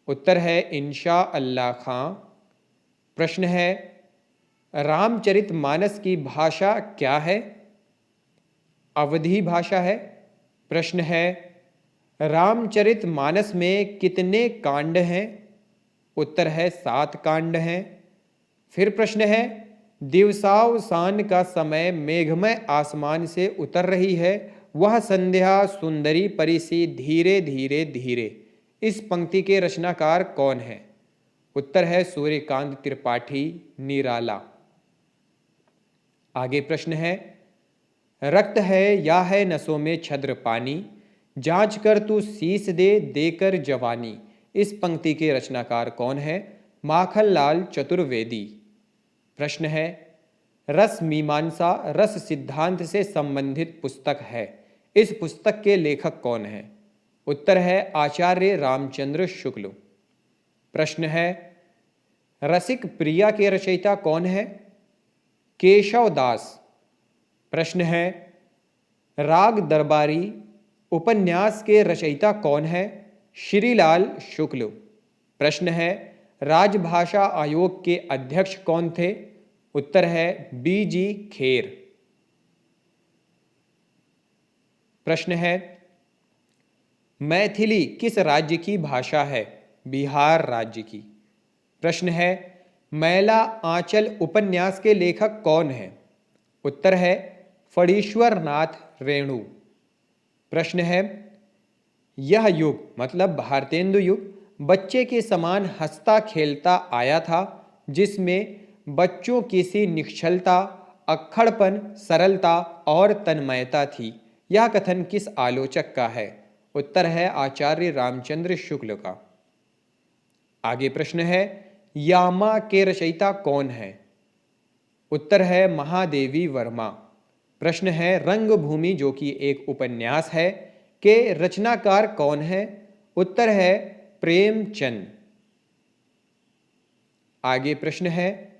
उत्तर है इंशा अल्लाह खां। प्रश्न है, रामचरितमानस की भाषा क्या है? अवधी भाषा है। प्रश्न है, रामचरितमानस में कितने कांड हैं? उत्तर है 7 कांड हैं। फिर प्रश्न है, दिवसावसान का समय मेघमय आसमान से उतर रही है, वह संध्या सुंदरी परिसी धीरे धीरे धीरे। इस पंक्ति के रचनाकार कौन है? उत्तर है सूर्यकांत त्रिपाठी निराला। आगे प्रश्न है, रक्त है या है नसों में छद्र पानी, जांच कर तू शीश दे देकर जवानी। इस पंक्ति के रचनाकार कौन है? माखनलाल चतुर्वेदी। प्रश्न है, रस मीमांसा रस सिद्धांत से संबंधित पुस्तक है, इस पुस्तक के लेखक कौन है? उत्तर है आचार्य रामचंद्र शुक्ल। प्रश्न है, रसिक प्रिया के रचयिता कौन है? केशव दास। प्रश्न है, राग दरबारी उपन्यास के रचयिता कौन है? श्रीलाल शुक्ल। प्रश्न है, राजभाषा आयोग के अध्यक्ष कौन थे? उत्तर है बीजी खेर। प्रश्न है, मैथिली किस राज्य की भाषा है? बिहार राज्य की। प्रश्न है, मैला आंचल उपन्यास के लेखक कौन है? उत्तर है फणीश्वर नाथ रेणु। प्रश्न है, यह युग मतलब भारतेंदु युग बच्चे के समान हंसता खेलता आया था, जिसमें बच्चों की सी निश्चलता, अक्खड़पन, सरलता और तन्मयता थी। यह कथन किस आलोचक का है? उत्तर है आचार्य रामचंद्र शुक्ल का। आगे प्रश्न है, यामा के रचयिता कौन है? उत्तर है महादेवी वर्मा। प्रश्न है, रंगभूमि जो कि एक उपन्यास है के रचनाकार कौन है? उत्तर है प्रेमचंद। आगे प्रश्न है,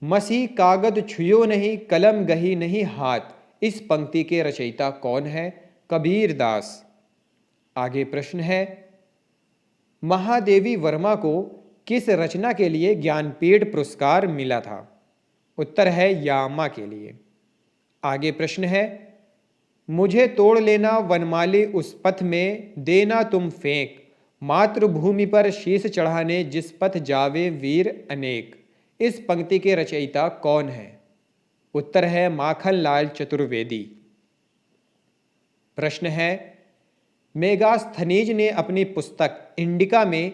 मसी कागद छुयो नहीं कलम गही नहीं हाथ। इस पंक्ति के रचयिता कौन है? कबीर दास। आगे प्रश्न है, महादेवी वर्मा को किस रचना के लिए ज्ञानपीठ पुरस्कार मिला था? उत्तर है यामा के लिए। आगे प्रश्न है, मुझे तोड़ लेना वनमाली उस पथ में, देना तुम फेंक मातृभूमि पर शीश चढ़ाने जिस पथ जावे वीर अनेक, इस पंक्ति के रचयिता कौन है? उत्तर है माखनलाल चतुर्वेदी। प्रश्न है, मेगास्थनीज ने अपनी पुस्तक इंडिका में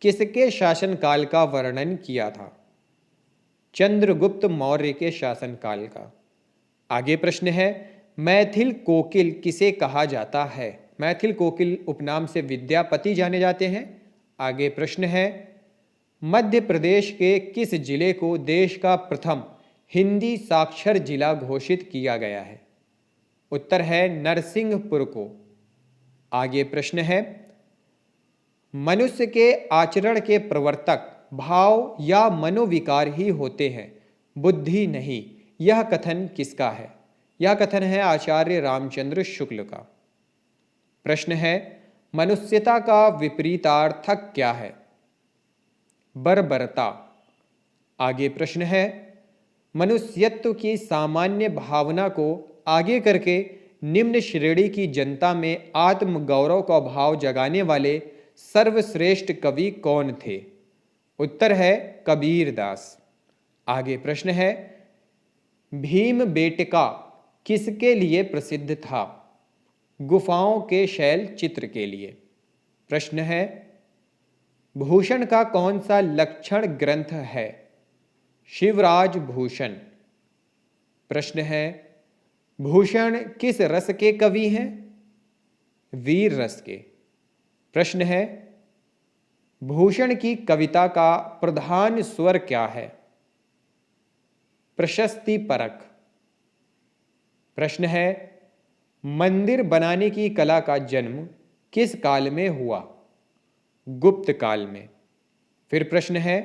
किसके शासनकाल का वर्णन किया था? चंद्रगुप्त मौर्य के शासनकाल का। आगे प्रश्न है, मैथिल कोकिल किसे कहा जाता है? मैथिल कोकिल उपनाम से विद्यापति जाने जाते हैं। आगे प्रश्न है, मध्य प्रदेश के किस जिले को देश का प्रथम हिंदी साक्षर जिला घोषित किया गया है? उत्तर है नरसिंहपुर को। आगे प्रश्न है, मनुष्य के आचरण के प्रवर्तक भाव या मनोविकार ही होते हैं, बुद्धि नहीं। यह कथन किसका है? यह कथन है आचार्य रामचंद्र शुक्ल का। प्रश्न है, मनुष्यता का विपरीतार्थक क्या है? बर्बरता। आगे प्रश्न है, मनुष्यत्व की सामान्य भावना को आगे करके निम्न श्रेणी की जनता में आत्मगौरव का भाव जगाने वाले सर्वश्रेष्ठ कवि कौन थे? उत्तर है कबीरदास। आगे प्रश्न है, भीमबेटका किसके लिए प्रसिद्ध था? गुफाओं के शैल चित्र के लिए। प्रश्न है, भूषण का कौन सा लक्षण ग्रंथ है? शिवराज भूषण। प्रश्न है, भूषण किस रस के कवि हैं? वीर रस के। प्रश्न है, भूषण की कविता का प्रधान स्वर क्या है? प्रशस्ति परक। प्रश्न है, मंदिर बनाने की कला का जन्म किस काल में हुआ? गुप्त काल में। फिर प्रश्न है,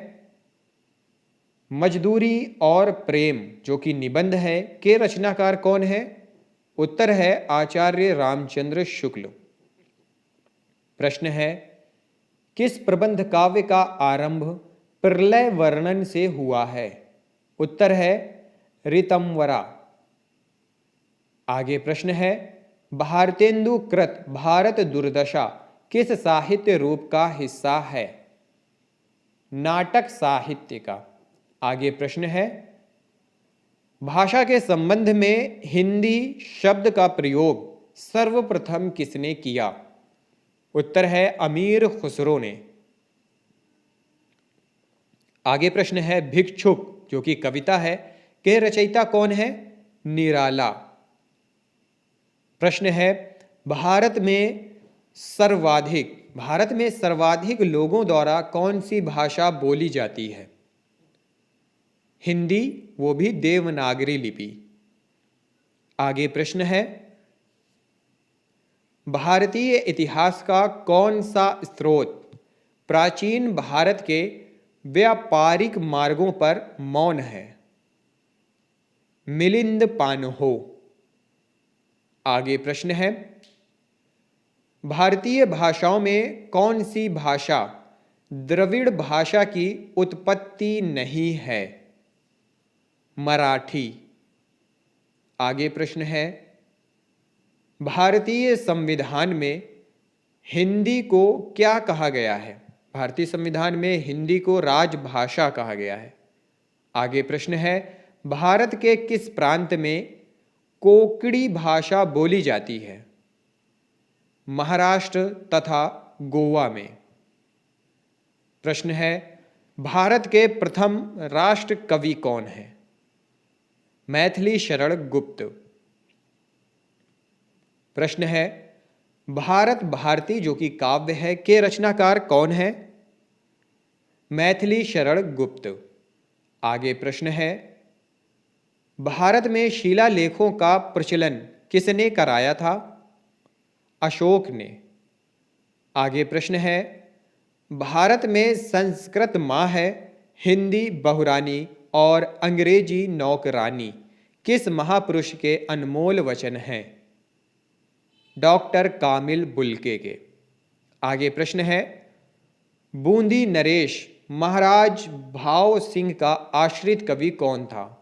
मजदूरी और प्रेम जो कि निबंध है के रचनाकार कौन है? उत्तर है आचार्य रामचंद्र शुक्ल। प्रश्न है, किस प्रबंध काव्य का आरंभ प्रलय वर्णन से हुआ है? उत्तर है ऋतंवरा। आगे प्रश्न है, भारतेंदु कृत भारत दुर्दशा किस साहित्य रूप का हिस्सा है? नाटक साहित्य का। आगे प्रश्न है, भाषा के संबंध में हिंदी शब्द का प्रयोग सर्वप्रथम किसने किया? उत्तर है अमीर खुसरो ने। आगे प्रश्न है, भिक्षुक जो कि कविता है के रचयिता कौन है? निराला। प्रश्न है, भारत में सर्वाधिक लोगों द्वारा कौन सी भाषा बोली जाती है? हिंदी, वो भी देवनागरी लिपि। आगे प्रश्न है, भारतीय इतिहास का कौन सा स्रोत प्राचीन भारत के व्यापारिक मार्गों पर मौन है? मिलिंद पानहो। आगे प्रश्न है, भारतीय भाषाओं में कौन सी भाषा द्रविड़ भाषा की उत्पत्ति नहीं है? मराठी। आगे प्रश्न है, भारतीय संविधान में हिंदी को क्या कहा गया है? भारतीय संविधान में हिंदी को राजभाषा कहा गया है। आगे प्रश्न है, भारत के किस प्रांत में कोंकणी भाषा बोली जाती है? महाराष्ट्र तथा गोवा में। प्रश्न है, भारत के प्रथम राष्ट्र कवि कौन है? मैथिली शरण गुप्त। प्रश्न है, भारत भारती जो कि काव्य है के रचनाकार कौन है? मैथिली शरण गुप्त। आगे प्रश्न है, भारत में शिलालेखों का प्रचलन किसने कराया था? अशोक ने। आगे प्रश्न है, भारत में संस्कृत माँ है, हिंदी बहुरानी और अंग्रेजी नौकरानी किस महापुरुष के अनमोल वचन हैं? डॉक्टर कामिल बुल्के के। आगे प्रश्न है, बूंदी नरेश महाराज भाव सिंह का आश्रित कवि कौन था?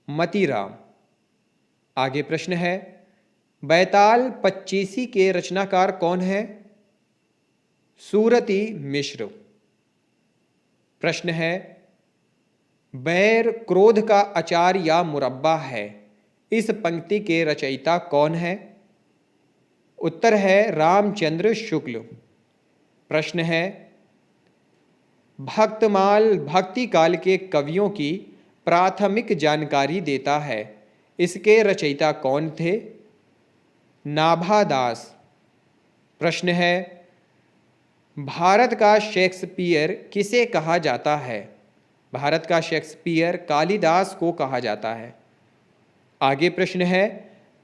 मतीराम। आगे प्रश्न है, बैताल पच्चीसी के रचनाकार कौन है? सूरती मिश्र। प्रश्न है, बैर क्रोध का अचार या मुरब्बा है, इस पंक्ति के रचयिता कौन है? उत्तर है रामचंद्र शुक्ल। प्रश्न है, भक्तमाल भक्ति काल के कवियों की प्राथमिक जानकारी देता है, इसके रचयिता कौन थे? नाभादास। प्रश्न है, भारत का शेक्सपियर किसे कहा जाता है? भारत का शेक्सपियर कालिदास को कहा जाता है। आगे प्रश्न है,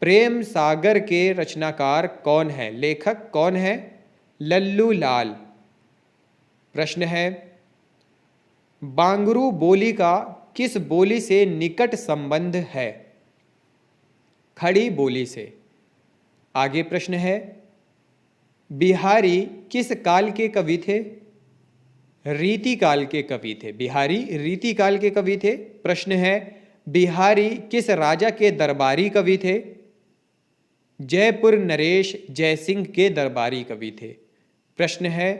प्रेम सागर के रचनाकार कौन है? लेखक कौन है? लल्लू लाल। प्रश्न है, बांगरू बोली का किस बोली से निकट संबंध है? खड़ी बोली से। आगे प्रश्न है, बिहारी किस काल के कवि थे? रीति काल के कवि थे। बिहारी रीति काल के कवि थे। प्रश्न है, बिहारी किस राजा के दरबारी कवि थे? जयपुर नरेश जयसिंह के दरबारी कवि थे। प्रश्न है,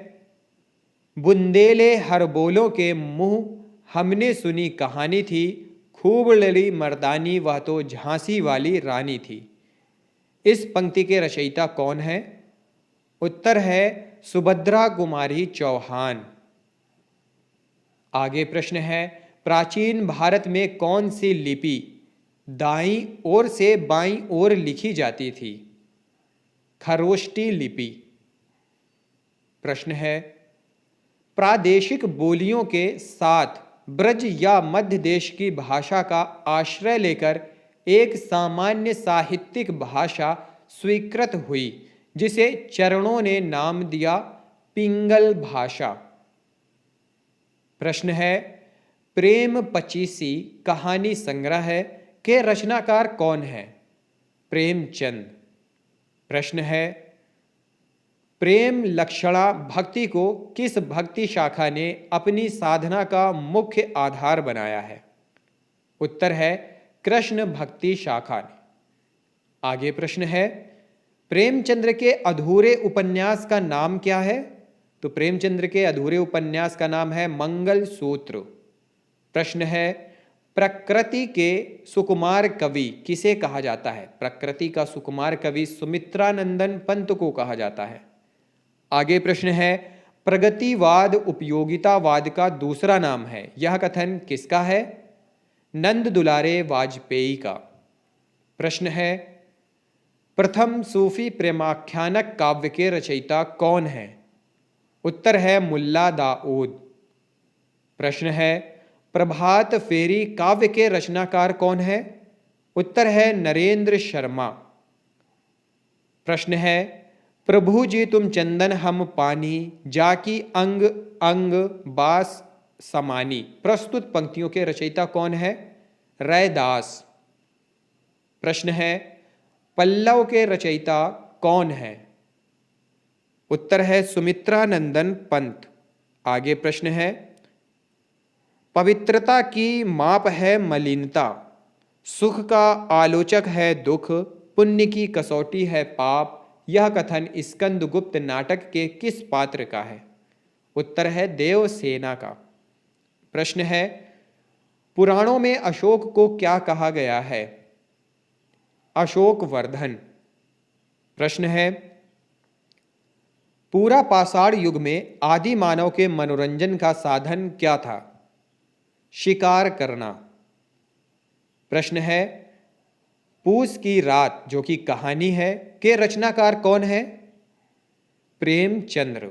बुंदेले हर बोलों के मुंह हमने सुनी कहानी थी, खूब लड़ी मर्दानी वह तो झांसी वाली रानी थी। इस पंक्ति के रचयिता कौन है? उत्तर है सुभद्रा कुमारी चौहान। आगे प्रश्न है, प्राचीन भारत में कौन सी लिपि दाईं ओर से बाईं ओर लिखी जाती थी? खरोष्टी लिपि। प्रश्न है, प्रादेशिक बोलियों के साथ ब्रज या मध्य देश की भाषा का आश्रय लेकर एक सामान्य साहित्यिक भाषा स्वीकृत हुई, जिसे चरणों ने नाम दिया पिंगल भाषा। प्रश्न है, प्रेम पचीसी कहानी संग्रह के रचनाकार कौन है? प्रेमचंद। प्रश्न है, प्रेम लक्षणा भक्ति को किस भक्ति शाखा ने अपनी साधना का मुख्य आधार बनाया है? उत्तर है कृष्ण भक्ति शाखा ने। आगे प्रश्न है, प्रेमचंद्र के अधूरे उपन्यास का नाम क्या है? तो प्रेमचंद्र के अधूरे उपन्यास का नाम है मंगल सूत्र। प्रश्न है, प्रकृति के सुकुमार कवि किसे कहा जाता है? प्रकृति का सुकुमार कवि सुमित्रानंदन पंत को कहा जाता है। आगे प्रश्न है, प्रगतिवाद उपयोगितावाद का दूसरा नाम है, यह कथन किसका है? नंद दुलारे वाजपेयी का। प्रश्न है, प्रथम सूफी प्रेमाख्यानक काव्य के रचयिता कौन है? उत्तर है मुल्ला दाऊद। प्रश्न है, प्रभात फेरी काव्य के रचनाकार कौन है? उत्तर है नरेंद्र शर्मा। प्रश्न है, प्रभु जी तुम चंदन हम पानी, जाकी अंग अंग बास समानी, प्रस्तुत पंक्तियों के रचयिता कौन है? रैदास। प्रश्न है, पल्लव के रचयिता कौन है? उत्तर है सुमित्रानंदन पंत। आगे प्रश्न है, पवित्रता की माप है मलिनता, सुख का आलोचक है दुख, पुण्य की कसौटी है पाप, यह कथन स्कंदगुप्त नाटक के किस पात्र का है? उत्तर है देवसेना का। प्रश्न है, पुराणों में अशोक को क्या कहा गया है? अशोक वर्धन। प्रश्न है, पूरा पाषाण युग में आदि मानव के मनोरंजन का साधन क्या था? शिकार करना। प्रश्न है, पूस की रात जो कि कहानी है के रचनाकार कौन है? प्रेमचंद्र।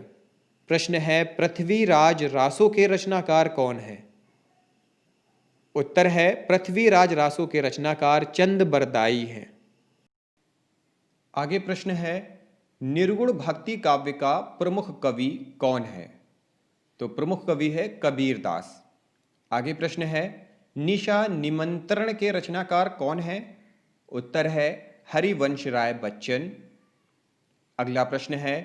प्रश्न है, पृथ्वीराज रासो के रचनाकार कौन है? उत्तर है पृथ्वीराज रासो के रचनाकार चंद बरदाई हैं। आगे प्रश्न है, निर्गुण भक्ति काव्य का प्रमुख कवि कौन है? तो प्रमुख कवि है कबीरदास। आगे प्रश्न है, निशा निमंत्रण के रचनाकार कौन है? उत्तर है हरिवंश राय बच्चन। अगला प्रश्न है,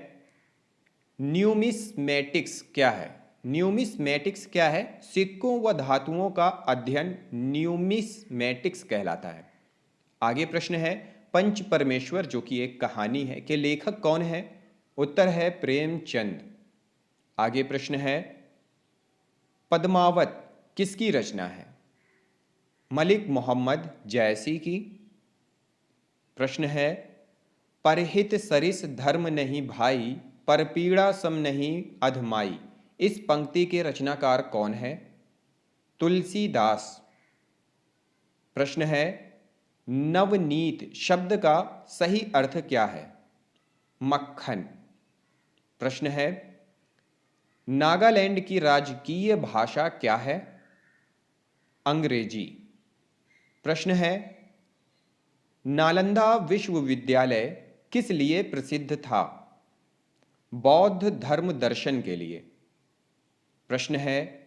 न्यूमिस्मेटिक्स क्या है? न्यूमिस्मेटिक्स क्या है? सिक्कों व धातुओं का अध्ययन न्यूमिस्मेटिक्स कहलाता है। आगे प्रश्न है, पंच परमेश्वर जो कि एक कहानी है के लेखक कौन है? उत्तर है प्रेमचंद। आगे प्रश्न है, पद्मावत किसकी रचना है? मलिक मोहम्मद जैसी की। प्रश्न है, परहित सरिस धर्म नहीं भाई, पर पीड़ा सम नहीं अधमाई। इस पंक्ति के रचनाकार कौन है? तुलसीदास। प्रश्न है, नवनीत शब्द का सही अर्थ क्या है? मक्खन। प्रश्न है, नागालैंड की राजकीय भाषा क्या है? अंग्रेजी। प्रश्न है, नालंदा विश्वविद्यालय किस लिए प्रसिद्ध था? बौद्ध धर्म दर्शन के लिए। प्रश्न है,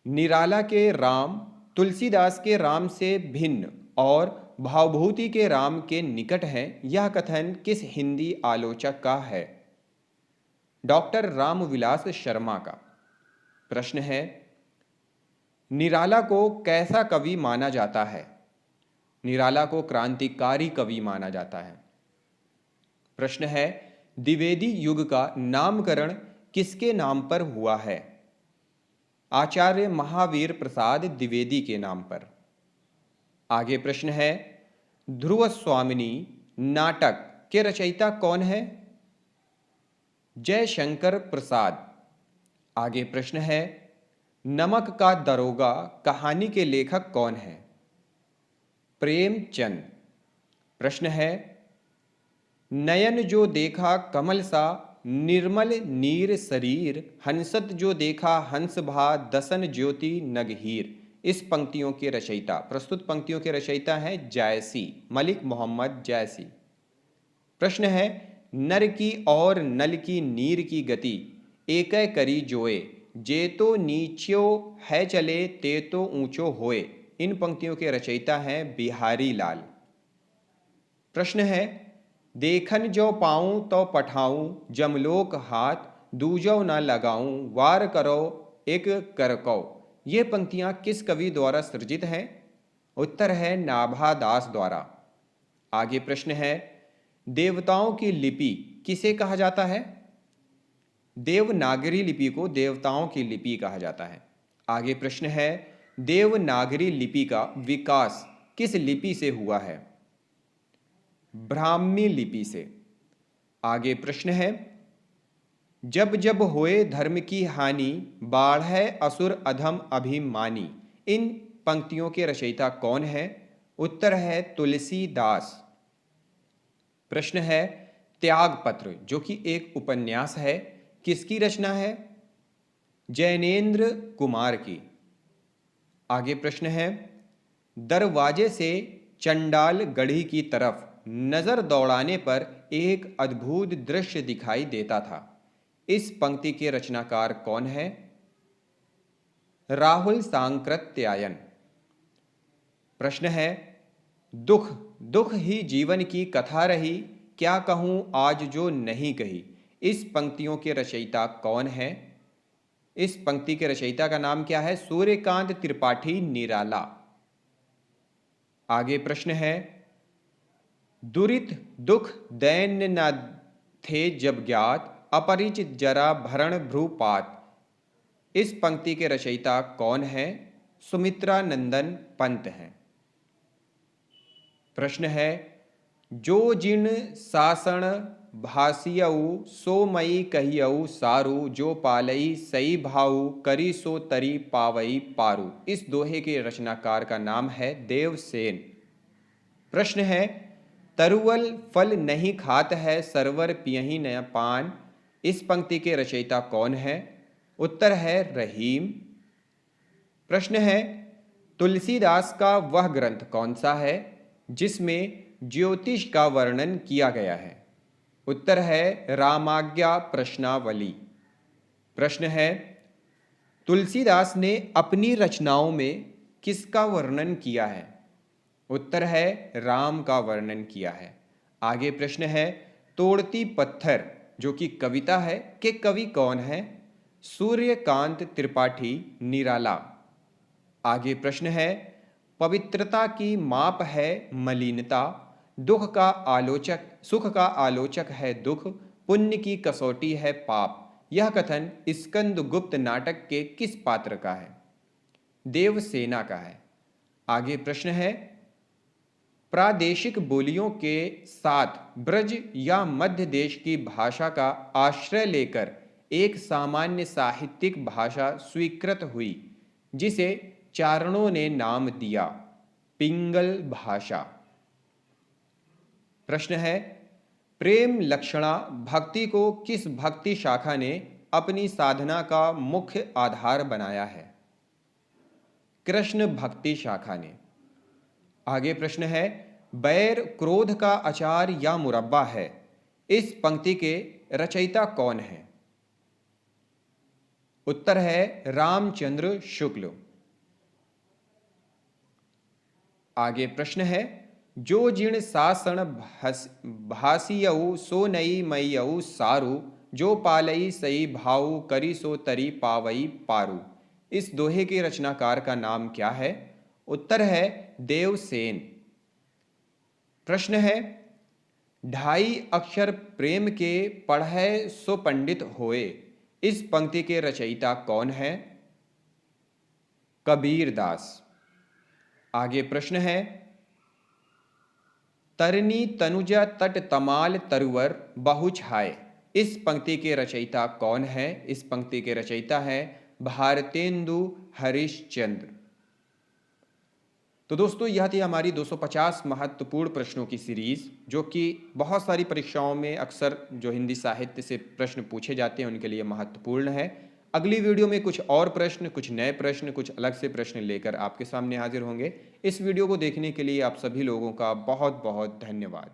निराला के राम तुलसीदास के राम से भिन्न और भावभूति के राम के निकट है, यह कथन किस हिंदी आलोचक का है? डॉक्टर रामविलास शर्मा का। प्रश्न है, निराला को कैसा कवि माना जाता है? निराला को क्रांतिकारी कवि माना जाता है। प्रश्न है, द्विवेदी युग का नामकरण किसके नाम पर हुआ है? आचार्य महावीर प्रसाद द्विवेदी के नाम पर। आगे प्रश्न है, ध्रुव स्वामिनी नाटक के रचयिता कौन है? जयशंकर प्रसाद। आगे प्रश्न है, नमक का दरोगा कहानी के लेखक कौन है? प्रेमचंद। प्रश्न है, नयन जो देखा कमल सा, निर्मल नीर शरीर, हंसत जो देखा हंस भा, दसन ज्योति नगहीर। इस पंक्तियों के रचयिता, प्रस्तुत पंक्तियों के रचयिता हैं जायसी, मलिक मोहम्मद जैसी। प्रश्न है, नर की और नल की नीर की गति, एकै करी जोए, जे तो नीच्यो है चले, ते तो ऊंचो होए। इन पंक्तियों के रचयिता हैं बिहारी लाल। प्रश्न है, देखन जो पाऊं तो पठाऊं, जमलोक हाथ दूजो न लगाऊं, वार करो एक करको। ये पंक्तियां किस कवि द्वारा सृजित हैं? उत्तर है नाभा दास द्वारा। आगे प्रश्न है, देवताओं की लिपि किसे कहा जाता है? देवनागरी लिपि को देवताओं की लिपि कहा जाता है। आगे प्रश्न है, देवनागरी लिपि का विकास किस लिपि से हुआ है? ब्राह्मी लिपि से। आगे प्रश्न है, जब जब होए धर्म की हानि, बाढ़ै असुर अधम अभिमानी। इन पंक्तियों के रचयिता कौन है? उत्तर है तुलसीदास। प्रश्न है, त्यागपत्र जो कि एक उपन्यास है, किसकी रचना है? जैनेन्द्र कुमार की। आगे प्रश्न है, दरवाजे से चंडाल गढ़ी की तरफ नजर दौड़ाने पर एक अद्भुत दृश्य दिखाई देता था। इस पंक्ति के रचनाकार कौन है? राहुल सांकृत्यायन। प्रश्न है, दुख दुख ही जीवन की कथा रही, क्या कहूं आज जो नहीं कही। इस पंक्तियों के रचयिता कौन है? इस पंक्ति के रचयिता का नाम क्या है? सूर्यकांत त्रिपाठी निराला। आगे प्रश्न है, दुरित दुख दैन्य न थे जब ज्ञात, अपरिचित जरा भरण भ्रूपात। इस पंक्ति के रचयिता कौन है? सुमित्रा नंदन पंत हैं। प्रश्न है, जो जिन सासण भासियऊ, सो मई कहियऊ सारू, जो पालई सई भाऊ, करी सो तरी पावई पारू। इस दोहे के रचनाकार का नाम है देवसेन। प्रश्न है, तरुअल फल नहीं खात है, सरवर पियहि न पान। इस पंक्ति के रचयिता कौन है? उत्तर है रहीम। प्रश्न है, तुलसीदास का वह ग्रंथ कौन सा है जिसमें ज्योतिष का वर्णन किया गया है? उत्तर है रामाज्ञा प्रश्नावली। प्रश्न है, तुलसीदास ने अपनी रचनाओं में किसका वर्णन किया है? उत्तर है राम का वर्णन किया है। आगे प्रश्न है, तोड़ती पत्थर जो कि कविता है के कवि कौन है? सूर्यकांत त्रिपाठी निराला। आगे प्रश्न है, पवित्रता की माप है मलिनता, दुख का आलोचक सुख का आलोचक है दुख, पुण्य की कसौटी है पाप। यह कथन स्कंदगुप्त नाटक के किस पात्र का है? देवसेना का है। आगे प्रश्न है, प्रादेशिक बोलियों के साथ ब्रज या मध्य देश की भाषा का आश्रय लेकर एक सामान्य साहित्यिक भाषा स्वीकृत हुई जिसे चारणों ने नाम दिया पिंगल भाषा। प्रश्न है, प्रेम लक्षणा भक्ति को किस भक्ति शाखा ने अपनी साधना का मुख्य आधार बनाया है? कृष्ण भक्ति शाखा ने। आगे प्रश्न है, बैर क्रोध का अचार या मुरब्बा है, इस पंक्ति के रचयिता कौन है? उत्तर है रामचंद्र शुक्ल। आगे प्रश्न है, जो जिण सासण भासियऊ सो नई मईयऊ सारू, जो पालई सई भाऊ करी सो तरी पावई पारू। इस दोहे के रचनाकार का नाम क्या है? उत्तर है देवसेन। प्रश्न है, ढाई अक्षर प्रेम के पढ़ै सो पंडित होए, इस पंक्ति के रचयिता कौन है? कबीरदास। आगे प्रश्न है, तरनी तनुजा तट तमाल तरुवर बहु छाए, इस पंक्ति के रचयिता कौन है? इस पंक्ति के रचयिता है भारतेंदु हरिश्चंद्र। तो दोस्तों, यह थी हमारी 250 महत्वपूर्ण प्रश्नों की सीरीज, जो कि बहुत सारी परीक्षाओं में अक्सर जो हिंदी साहित्य से प्रश्न पूछे जाते हैं उनके लिए महत्वपूर्ण है। अगली वीडियो में कुछ और प्रश्न, कुछ नए प्रश्न, कुछ अलग से प्रश्न लेकर आपके सामने हाजिर होंगे। इस वीडियो को देखने के लिए आप सभी लोगों का बहुत बहुत धन्यवाद।